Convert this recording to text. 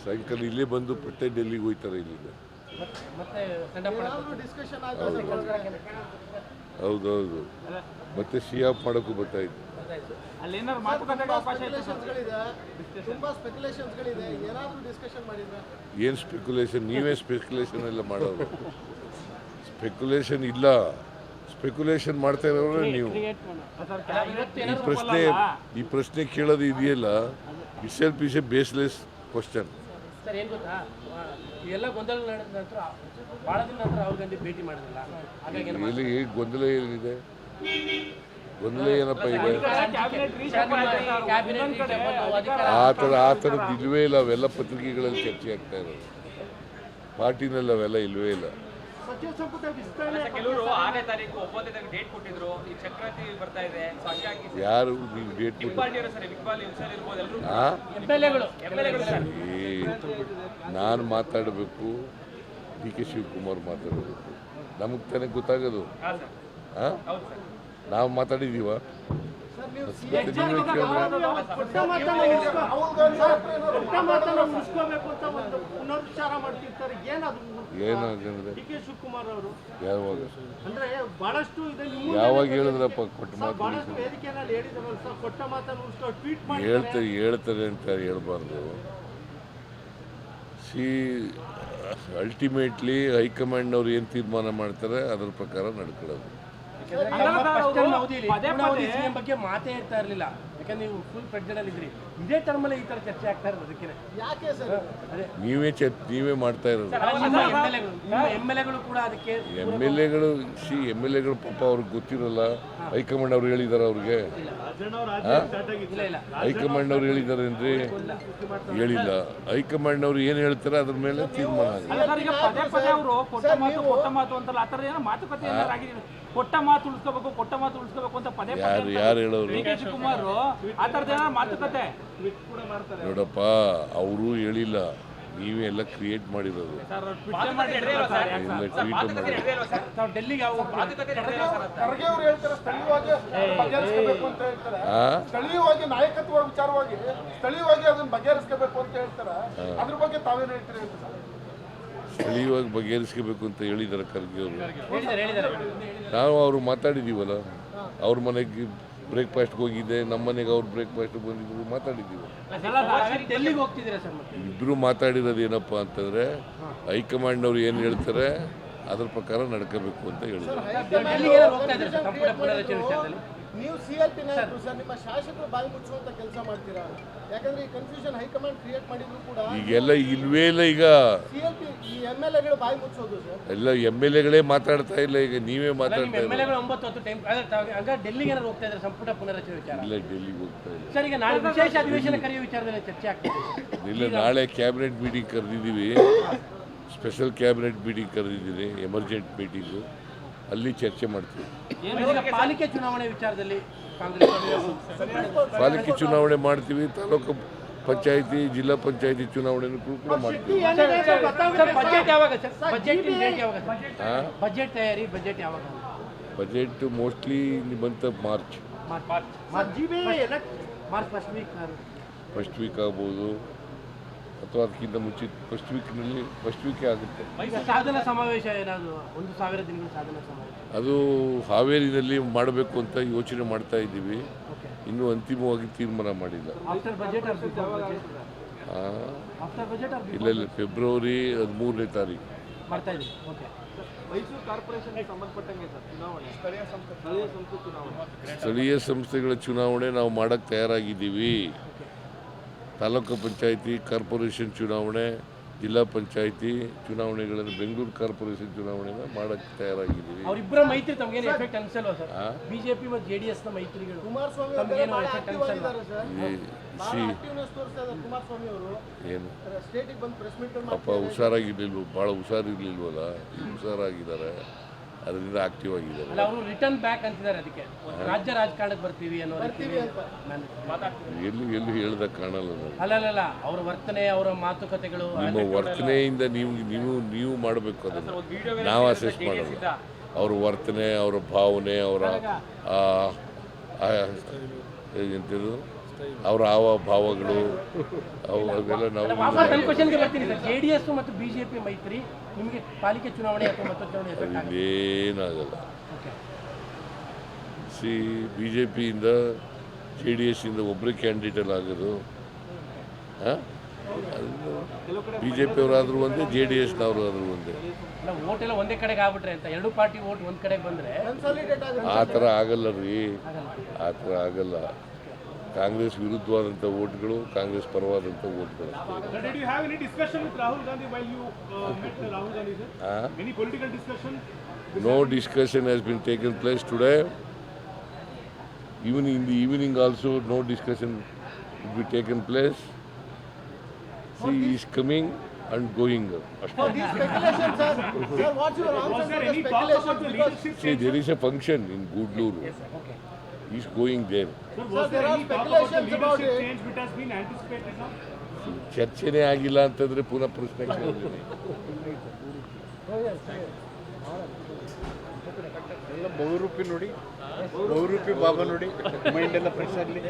ಸಾಯಂಕಾಲ ಇಲ್ಲೇ ಬಂದು ಪಟ್ಟೆ ಡೆಲ್ಲಿಗೆ ಹೋಗ್ತಾರೆ ಇಲ್ಲಿಂದ. ಹೌದೌದು, ಮತ್ತೆ ಸಿ ಆಫ್ ಮಾಡೋಕ್ಕೂ ಬರ್ತಾಯಿತ್ತು. ಏನು ಸ್ಪೆಕ್ಯುಲೇಷನ್? ನೀವೇ ಸ್ಪೆಕ್ಯುಲೇಷನ್ ಎಲ್ಲ ಮಾಡೋದು. ಸ್ಪೆಕ್ಯುಲೇಷನ್ ಇಲ್ಲ, ಸ್ಪೆಕ್ಯುಲೇಷನ್ ಮಾಡ್ತಾ ಇರೋರು ನೀವು. ಈ ಪ್ರಶ್ನೆ ಕೇಳೋದು ಇದೆಯಲ್ಲ, it's self is A baseless question. Sir ಏನು ಗೊತ್ತಾ, ಎಲ್ಲ ಗೊಂದಲ ನಡೆದ ನಂತರ ಭಾಳ ದಿನ ನಂತರ ರಾಹುಲ್ ಗಾಂಧಿ ಭೇಟಿ ಮಾಡಿದ್ರಲ್ಲ, ಹಾಗಾಗಿ ಗೊಂದಲ ಏನಿದೆ? ಗೊಂದಲ ಏನಪ್ಪ ಇದೆ? ಆ ಥರದ್ದು ಇಲ್ವೇ ಇಲ್ಲ. ಅವೆಲ್ಲ ಪತ್ರಿಕೆಗಳಲ್ಲಿ ಚರ್ಚೆ ಆಗ್ತಾ ಇರೋದು, ಪಾರ್ಟಿನಲ್ಲಿ ಅವೆಲ್ಲ ಇಲ್ವೇ ಇಲ್ಲ. ಯಾರು ನೀವು ಡೇಟ್ ನಾನು ಮಾತಾಡಬೇಕು, ಡಿ ಕೆ ಶಿವಕುಮಾರ್ ಮಾತಾಡಬೇಕು, ನಮಗೆ ತಾನೇ ಗೊತ್ತಾಗೋದು. ನಾವು ಮಾತಾಡಿದೀವ? ಯಾವಾಗ ಹೇಳಿದ್ರಪ್ಪ ಕೊಟ್ಟ ಮಾತು? ಹೇಳ್ತಾರೆ ಅಂತ ಹೇಳ್ಬಾರ್ದು. ಅಲ್ಟಿಮೇಟ್ಲಿ ಹೈಕಮಾಂಡ್ ಅವ್ರು ಏನು ತೀರ್ಮಾನ ಮಾಡ್ತಾರೆ ಅದ್ರ ಪ್ರಕಾರ ನಡ್ಕೊಳ್ಳೋದು. ಬಗ್ಗೆ ಮಾತೇ ಇರ್ತಾ ಇರಲಿಲ್ಲ, ಯಾಕಂದ್ರೆ ನೀವು ಫುಲ್ ಪ್ರೆಗ್ನೆಂಟ್ ಅಲ್ಲಿ ಇದ್ರಿ. ಇದೇ ಟರ್ಮಲ್ಲಿ ಈ ತರ ಚರ್ಚೆ ಆಗ್ತಾ ಇರೋದು ಅದಕ್ಕೆ ನೀವೇ ಮಾಡ್ತಾ ಇರೋದು. ಎಮ್ಎಲ್ಎಗಳು ಕೂಡ ಅದಕ್ಕೆ ಎಮ್ಎಲ್ಎಗಳು ಪಾಪ ಅವ್ರಿಗೆ ಗೊತ್ತಿರಲ್ಲ. ಹೈಕಮಾಂಡ್ ಅವ್ರು ಹೇಳಿದಾರೆ ಅವ್ರಿಗೆ? ಹೈಕಮಾಂಡ್ ಅವ್ರು ಹೇಳಿದಾರೇನ್ರಿ? ಹೇಳಿಲ್ಲ. ಹೈಕಮಾಂಡ್ ಅವ್ರು ಏನು ಹೇಳ್ತಾರೆ ಅದ್ರ ಮೇಲೆ ತೀರ್ಮಾನ ಆಗಿದೆ. ಕೊಟ್ಟ ಮಾತು ಉಳಿಸ್ಕೋಬೇಕು ಅಂತ ಪದೇ ಯಾರು ಹೇಳೋರು? ಶಿವಕುಮಾರ್ ಆ ಥರದ ಮಾತುಕತೆ ನೋಡಪ್ಪ, ಅವರು ಹೇಳಿಲ್ಲ, ನೀವೇ ಎಲ್ಲ ಕ್ರಿಯೇಟ್ ಮಾಡಿರೋದು. ಸ್ಥಳೀಯವಾಗಿ ನಾಯಕತ್ವ ವಿಚಾರವಾಗಿ ಸ್ಥಳೀಯವಾಗಿ ಅದನ್ನು ಬಗೆಹರಿಸಬೇಕು ಅಂತ ಹೇಳ್ತಾರೆ. ಅದ್ರ ಬಗ್ಗೆ ತಾವೇನು ಹೇಳ್ತೀರಿ? ಸ್ಥಳೀಯವಾಗಿ ಬಗೆಹರಿಸ್ಕೋಬೇಕು ಅಂತ ಹೇಳಿದ್ದಾರೆ ಖರ್ಗೆ ಅವರು. ನಾವು ಅವರು ಮಾತಾಡಿದ್ದೀವಲ್ಲ, ಅವ್ರ ಮನೆಗೆ ಬ್ರೇಕ್ಫಾಸ್ಟ್ಗೆ ಹೋಗಿದ್ದೆ, ನಮ್ಮ ಮನೆಗೆ ಅವ್ರು ಬ್ರೇಕ್ಫಾಸ್ಟ್ ಬಂದಿದ್ರು, ಮಾತಾಡಿದ್ದೀವಿ. ಇಬ್ಬರು ಮಾತಾಡಿರೋದು ಏನಪ್ಪ ಅಂತಂದರೆ, ಹೈಕಮಾಂಡ್ ಅವ್ರು ಏನು ಹೇಳ್ತಾರೆ ಅದ್ರ ಪ್ರಕಾರ ನಡ್ಕೋಬೇಕು ಅಂತ ಹೇಳಿದ್ರು. ನೀವು ಸಿಎಲ್ಪಿ ನಾಯಕರು ಸರ್, ನಿಮ್ಮ ಶಾಸಕರು ಬಾಯಿ ಮುಚ್ಚುವಂತ ಕೆಲಸ ಮಾಡ್ತೀರಾ? ಯಾಕಂದ್ರೆ ಈ ಕನ್ಫ್ಯೂಷನ್ ಹೈಕಮಾಂಡ್ ಕ್ರಿಯೇಟ್ ಮಾಡಿದ್ರು ಕೂಡ ಈಗೆಲ್ಲ ಇಲ್ವೇ ಇಲ್ಲ. ಈಗ ಸಿಎಲ್ಪಿ ಈ ಎಮ್ಎಲ್ಎಗಳು ಬಾಯಿ ಮುಚ್ಚೋದು ಸರ್. ಎಲ್ಲ ಎಮ್ಎಲ್ಎಗಳೇ ಮಾತಾಡ್ತಾ ಇಲ್ಲ, ಈಗ ನೀವೇ ಮಾತಾಡ್ತಾ ಇಲ್ಲ. ಡೆಲ್ಲಿಗೆ ಹೋಗ್ತಾ ಇದ್ದಾರೆ ಸಂಪುಟ ಪುನರಚನೆ ವಿಚಾರ. ಇಲ್ಲ, ಡೆಲ್ಲಿಗೆ ಹೋಗ್ತಾ ಇಲ್ಲ. ಸರ್, ಈಗ ನಾಳೆ ವಿಶೇಷ ಅಧಿವೇಶನ ಕರೆಯುವ ವಿಚಾರದಲ್ಲಿ ಚರ್ಚೆ ಆಗ್ತಿದೆ. ಇಲ್ಲ, ನಾಳೆ ಕ್ಯಾಬಿನೆಟ್ ಮೀಟಿಂಗ್ ಕರೆದಿದ್ದೀವಿ. ಸ್ಪೆಷಲ್ ಕ್ಯಾಬಿನೆಟ್ ಮೀಟಿಂಗ್ ಕರೆದಿದ್ದೀನಿ, ಎಮರ್ಜೆಂಟ್ ಮೀಟಿಂಗು. ಅಲ್ಲಿ ಚರ್ಚೆ ಮಾಡ್ತೀವಿ. ಪಾಲಿಕೆ ಚುನಾವಣೆ ವಿಚಾರದಲ್ಲಿ ಪಾಲಿಕೆ ಚುನಾವಣೆ ಮಾಡ್ತೀವಿ, ತಾಲೂಕು ಪಂಚಾಯಿತಿ, ಜಿಲ್ಲಾ ಪಂಚಾಯಿತಿ ಚುನಾವಣೆನೂ ಕೂಡ ಮಾಡ್ತೀವಿ. Budget mostly month of March first week ಆಗ್ಬೋದು, ಅಥವಾ ಅದಕ್ಕಿಂತ ಮುಂಚೆ ಫಸ್ಟ್ ವೀಕ್ ಆಗುತ್ತೆ. ಸಾಧನಾ ಸಮಾವೇಶ ಏನಾದರೂ 1000 ದಿನಗಳ ಸಾಧನಾ ಸಮಾವೇಶ ಅದು ಹಾವೇರಿನಲ್ಲಿ ಮಾಡಬೇಕು ಅಂತ ಯೋಚನೆ ಮಾಡ್ತಾ ಇದ್ದೀವಿ. ಇನ್ನೂ ಅಂತಿಮವಾಗಿ ತೀರ್ಮಾನ ಮಾಡಿಲ್ಲ. ಇಲ್ಲ, ಫೆಬ್ರವರಿ 13ನೇ ತಾರೀಕು. ಮೈಸೂರು ಕಾರ್ಪೊರೇಷನ್ಗೆ ಸಂಬಂಧಪಟ್ಟಂಗೆ ಸ್ಥಳೀಯ ಸಂಸ್ಥೆಗಳ ಚುನಾವಣೆ ನಾವು ಮಾಡಕ್ಕೆ ತಯಾರಾಗಿದ್ದೀವಿ. ತಾಲೂಕು ಪಂಚಾಯಿತಿ, ಕಾರ್ಪೊರೇಷನ್ ಚುನಾವಣೆ, ಜಿಲ್ಲಾ ಪಂಚಾಯಿತಿ ಚುನಾವಣೆಗಳನ್ನು, ಬೆಂಗಳೂರು ಕಾರ್ಪೊರೇಷನ್ ಚುನಾವಣೆನ ಮಾಡಕ್ಕೆ ತಯಾರಾಗಿದ್ದೀವಿ. ಅವರಿಬ್ಬರ ಮೈತ್ರಿ ತಮಗೇನು ಎಫೆಕ್ಟ್ ಅನ್ಸಲ್ವಾ ಸರ್? ಬಿಜೆಪಿ ಮತ್ತು ಜೆಡಿಎಸ್ ನ ಮೈತ್ರಿಗಳು ಕುಮಾರಸ್ವಾಮಿ ಏನು ಪಾಪ ಹುಷಾರಾಗಿರ್ಲಿಲ್ವ, ಭಾಳ ಹುಷಾರಿರ್ಲಿಲ್ವಲ್ಲ, ಈಗ ಹುಷಾರಾಗಿದ್ದಾರೆ, ಅದರಿಂದ ಆಕ್ಟಿವ್ ಆಗಿದ್ದಾರೆ. ಅವರು ರಿಟರ್ನ್ ಬ್ಯಾಕ್ ಅಂತಿದ್ದಾರೆ. ಅದಕ್ಕೆ ರಾಜ್ಯ ರಾಜಕಾರಣಕ್ಕೆ ಬರ್ತೀವಿ ಅನ್ನೋ ಎಲ್ಲಿ ಹೇಳ್ದ ಕಾಣಲ್ಲ. ಅಲ್ಲ, ಅವರ ವರ್ತನೆ, ಅವರ ಮಾತುಕತೆಗಳು, ನಿಮ್ಮ ವರ್ತನೆಯಿಂದ ನೀವು ಮಾಡಬೇಕು, ಅದನ್ನು ನಾವು ಅಸೆಸ್ ಮಾಡೋದು. ಅವ್ರ ವರ್ತನೆ, ಅವರ ಭಾವನೆ, ಅವರ ಎಂಥದ್ದು ಅವರ ಭಾವಗಳು ಅವೆಲ್ಲ ನಾವು ವಾಪಸ್ ನನ್ನ ಕ್ವಶನ್ಗೆ ಬರ್ತೀನಿ ಸರ್. JDS ಮತ್ತು ಬಿಜೆಪಿ ಮೈತ್ರಿ ನಿಮಗೆ ಪಾಲಿಕೆ ಚುನಾವಣೆ ಅಥವಾ ಮತ್ತೊಂದು ಚುನಾವಣೆ ಎಫೆಕ್ಟ್ ಆಗುತ್ತೆ? ಏನಾಗಲ್ಲ. ಓಕೆ. ಬಿ ಜೆ ಪಿಯಿಂದ JDS ಇಂದ ಒಬ್ಬರೇ ಕ್ಯಾಂಡಿಡೇಟ್ ಆಗೋದು. ಬಿ ಜೆ ಪಿಯವರಾದರೂ ಒಂದೇ, JDSನವರು ಆದರೂ ಒಂದೇ. ಅಲ್ಲ, ಓಟ್ ಎಲ್ಲ ಒಂದೇ ಕಡೆಗೆ ಆಗ್ಬಿಟ್ರೆ ಅಂತ, ಎರಡು ಪಾರ್ಟಿ ಓಟ್ ಒಂದು ಕಡೆಗೆ ಬಂದರೆ ಕನ್ಸಾಲಿಡೇಟ್ ಆಗುತ್ತೆ. ಆ ಥರ ಆಗಲ್ಲ ರೀ, ಆ ಥರ ಆಗಲ್ಲ. ಕಾಂಗ್ರೆಸ್ ವಿರುದ್ಧವಾದಂಥ ಓಟ್ಗಳು, ಕಾಂಗ್ರೆಸ್ ಪರವಾದಂಥ ಓಟ್ಗಳು. Did you have any discussion with Rahul Gandhi while you met Rahul Gandhi, sir? Any political discussion? No discussion has been taken place today. Even in the evening also, no discussion will be taken place. See, he is coming and going. For these speculations, sir, what's your answer Was to there the any talk about the speculations? leadership See, change? there is a function in Gudluru. Okay. He is going there. Sir, Sir, was there there are any talk about the speculations about leadership it. change which has been anticipated now? ಚರ್ಚೆನೇ ಆಗಿಲ್ಲ ಅಂತಂದ್ರೆ ಪುನಃ ಪ್ರಶ್ನೆ ಕೇಳ್ತೀನಿ. ಎಲ್ಲ ಬಹುರೂಪಿ ನೋಡಿ, ಬಹುರೂಪಿ ಬಾಬಾ ನೋಡಿ, mind ಎಲ್ಲ fresh ಆಗಲಿ.